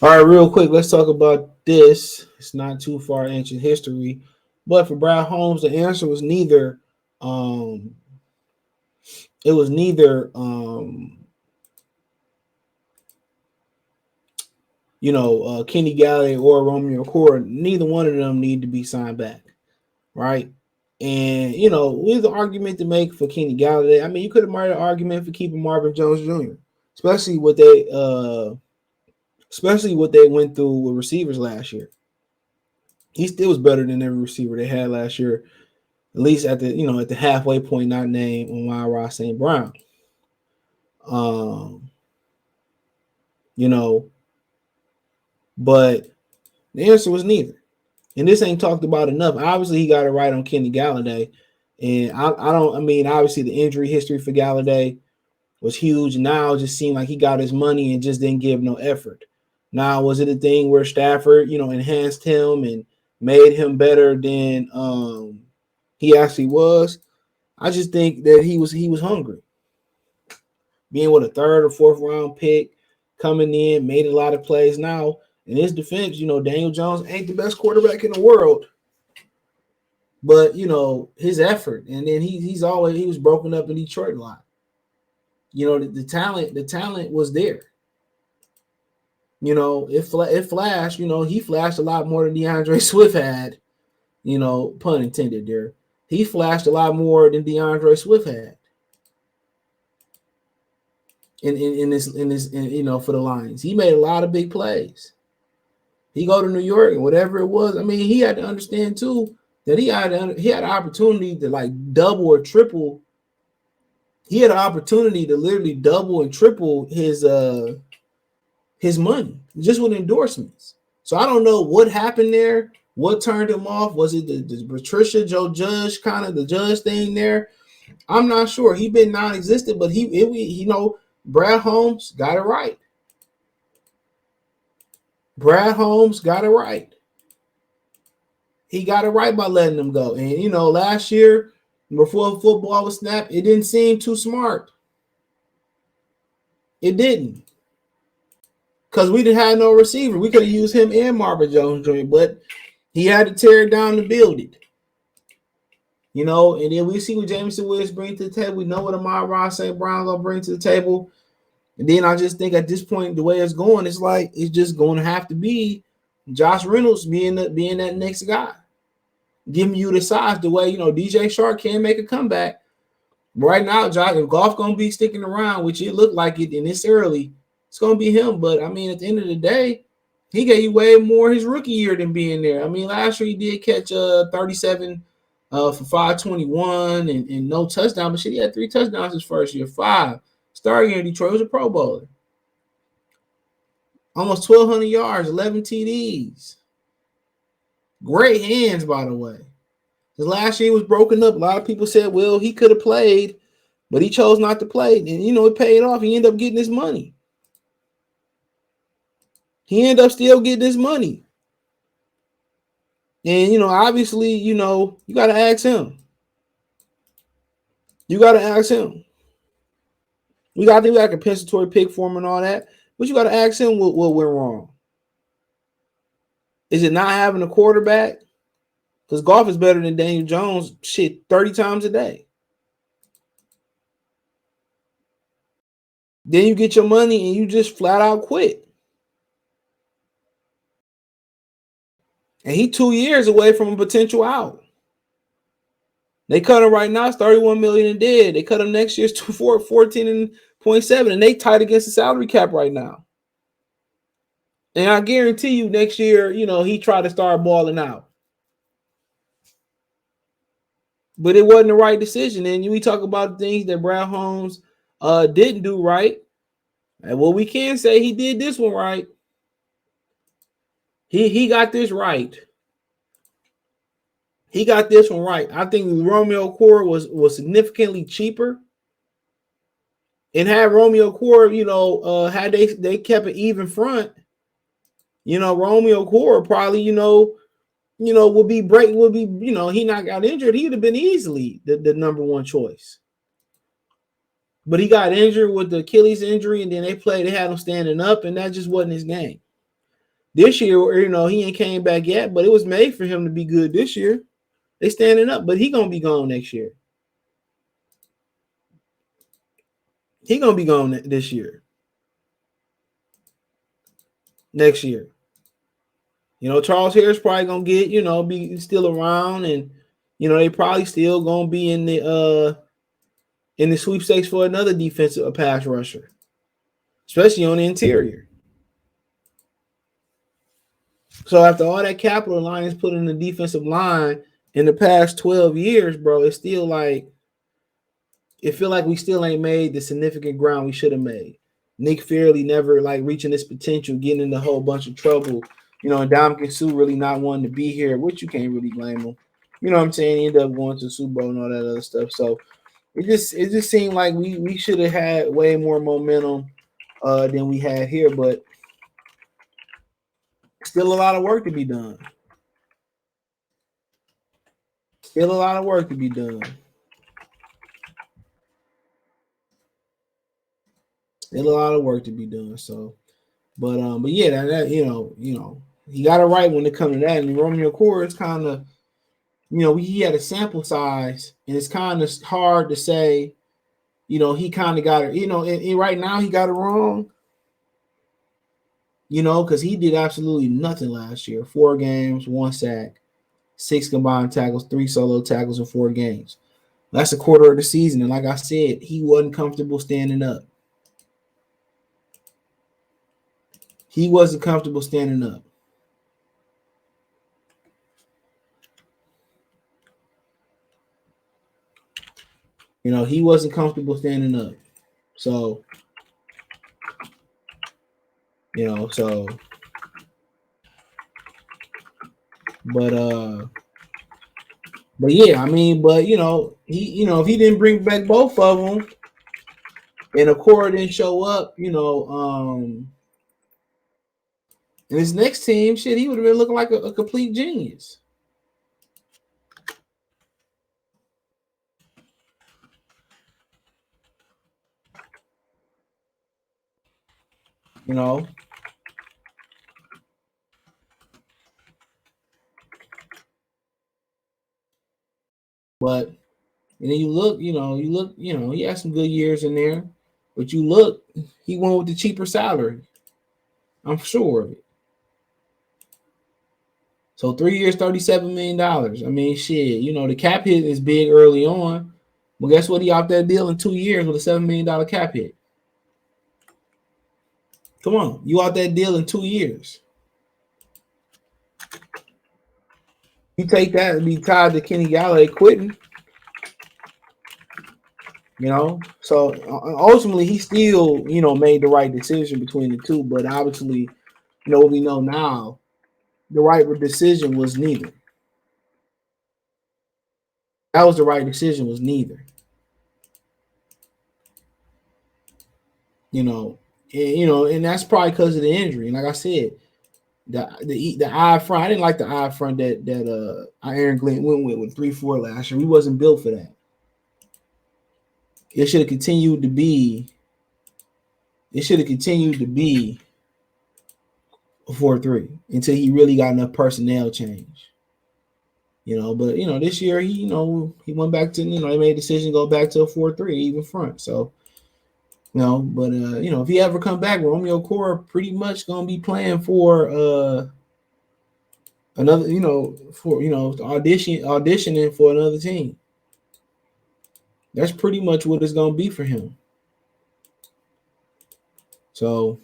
All right, real quick, let's talk about this. It's not too far ancient history, but for Brad Holmes, the answer was neither. Um, it was neither. Kenny Galladay or Romeo Okwara. Neither one of them need to be signed back, right? And with the argument to make for Kenny Galladay, I mean, you could have made an argument for keeping Marvin Jones Jr., especially especially what they went through with receivers last year. He still was better than every receiver they had last year, at least at the halfway point, not named Okwara St. Brown. Um, you know, but the answer was neither. And this ain't talked about enough. Obviously, he got it right on Kenny Galladay. And I mean, obviously the injury history for Galladay was huge. Now it just seemed like he got his money and just didn't give no effort. Now, was it a thing where Stafford, enhanced him and made him better than he actually was? I just think that he was hungry. Being with a third or fourth round pick, coming in, made a lot of plays. Now, in his defense, Daniel Jones ain't the best quarterback in the world, but his effort, and then he was broken up in Detroit a lot. The talent was there. It flashed. He flashed a lot more than DeAndre Swift had. Pun intended there. He flashed a lot more than DeAndre Swift had for the Lions. He made a lot of big plays. He go to New York and whatever it was. I mean, he had to understand too that he had an opportunity to like double or triple. He had an opportunity to literally double and triple his money just with endorsements. So I don't know what happened there. What turned him off? Was it the Patricia Joe Judge kind of the judge thing there? I'm not sure. He been non-existent, but Brad Holmes got it right. Brad Holmes got it right. He got it right by letting them go. And last year, before football was snapped, it didn't seem too smart. It didn't. Because we didn't have no receiver. We could have used him and Marvin Jones Jr., but he had to tear it down to build it. And then we see what Jameson Williams bring to the table. We know what Amon-Ra St. Brown gonna bring to the table. And then I just think at this point, the way it's going, it's like it's just going to have to be Josh Reynolds being that next guy, giving you the size the way DJ Shark can make a comeback. Right now, if Goff gonna be sticking around, which it looked like it, and it's early, it's gonna be him. But I mean, at the end of the day, he gave you way more his rookie year than being there. I mean, last year he did catch 37 for 521 and no touchdown, but shit, he had 3 touchdowns his first year, 5. Starting in Detroit, was a Pro Bowler. Almost 1,200 yards, 11 TDs. Great hands, by the way. His last year was broken up. A lot of people said, well, he could have played, but he chose not to play. And, it paid off. He ended up getting his money. He ended up still getting his money. And, obviously, you got to ask him. You got to ask him. We got to think like a compensatory pick for him and all that. But you got to ask him what went wrong. Is it not having a quarterback? Because Goff is better than Daniel Jones, 30 times a day. Then you get your money and you just flat out quit. And he 2 years away from a potential out. They cut him right now, it's $31 million and dead. They cut him next year, it's 14.7, and they tight against the salary cap right now. And I guarantee you next year, he tried to start balling out. But it wasn't the right decision. And we talk about things that Brad Holmes didn't do right. And well, we can say he did this one right. He got this right. He got this one right. I think Romeo Okwara was significantly cheaper. And had Romeo Okwara, had they kept an even front, Romeo Okwara probably, would be he not got injured. He would have been easily the number one choice. But he got injured with the Achilles injury, and then they had him standing up, and that just wasn't his game. This year, he ain't came back yet, but it was made for him to be good this year. They standing up, but he gonna be gone next year. He gonna be gone this year. Next year. Charles Harris probably gonna get, be still around, and they probably still gonna be in the sweepstakes for another defensive pass rusher, especially on the interior. So after all that capital the Lions put in the defensive line in the past 12 years, bro, it's still like it feel like we still ain't made the significant ground we should have made. Nick Fairley never like reaching his potential, getting in a whole bunch of trouble. And Dominican Sue really not wanting to be here, which you can't really blame him. You know what I'm saying? He ended up going to the Super Bowl and all that other stuff. So it just seemed like we should have had way more momentum than we had here, but still a lot of work to be done. Still a lot of work to be done. Still a lot of work to be done. So, but yeah, that he got it right when it comes to that. And Romeo Okwara is kind of, he had a sample size, and it's kind of hard to say, he kind of got it, and right now he got it wrong, because he did absolutely nothing last year. 4 games, 1 sack, 6 combined tackles, 3 solo tackles in 4 games. That's a quarter of the season. And like I said, he wasn't comfortable standing up. He wasn't comfortable standing up. He wasn't comfortable standing up. So, but yeah, I mean, but he, if he didn't bring back both of them, and Okwara didn't show up, and his next team, shit, he would have been looking like a complete genius. But and then you look, he had some good years in there, but you look, he went with the cheaper salary. I'm sure of it. So 3 years, $37 million. I mean, shit, the cap hit is big early on. Well, guess what? He out that deal in 2 years with a $7 million cap hit. Come on, you out that deal in 2 years. You take that and be tied to Kenny Golladay quitting. So ultimately he still, made the right decision between the two. But obviously, what we know now, the right decision was neither. That was the right decision was neither. And that's probably because of the injury. And like I said, the eye front, I didn't like the eye front that Aaron Glenn went with 3-4 last year. We wasn't built for that. It should have continued to be. It should have continued to be a 4-3 until he really got enough personnel change. But this year he went back to they made a decision to go back to a 4-3 even front. So but if he ever come back, Romeo Okwara pretty much gonna be playing for another for auditioning for another team. That's pretty much what it's gonna be for him. So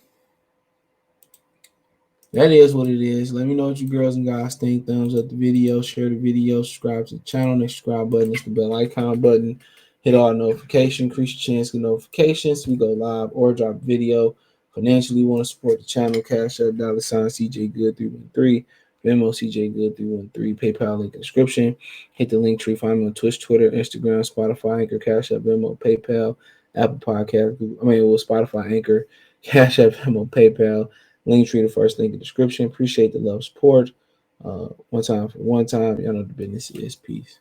that is what it is. Let me know what you girls and guys think. Thumbs up the video, share the video, subscribe to the channel. The subscribe button is the bell icon button. Hit all notifications, increase your chance to get notifications. We go live or drop video. Financially, want to support the channel, Cash App, $CJ Good 313, Venmo CJ Good 313, PayPal link in the description. Hit the link tree, find me on Twitch, Twitter, Instagram, Spotify, Anchor, Cash App, Venmo, PayPal, Apple Podcast, Spotify, Anchor, Cash App, Venmo, PayPal. Link tree, the first link in the description. Appreciate the love, support. One time for one time. Y'all know the business is. Peace.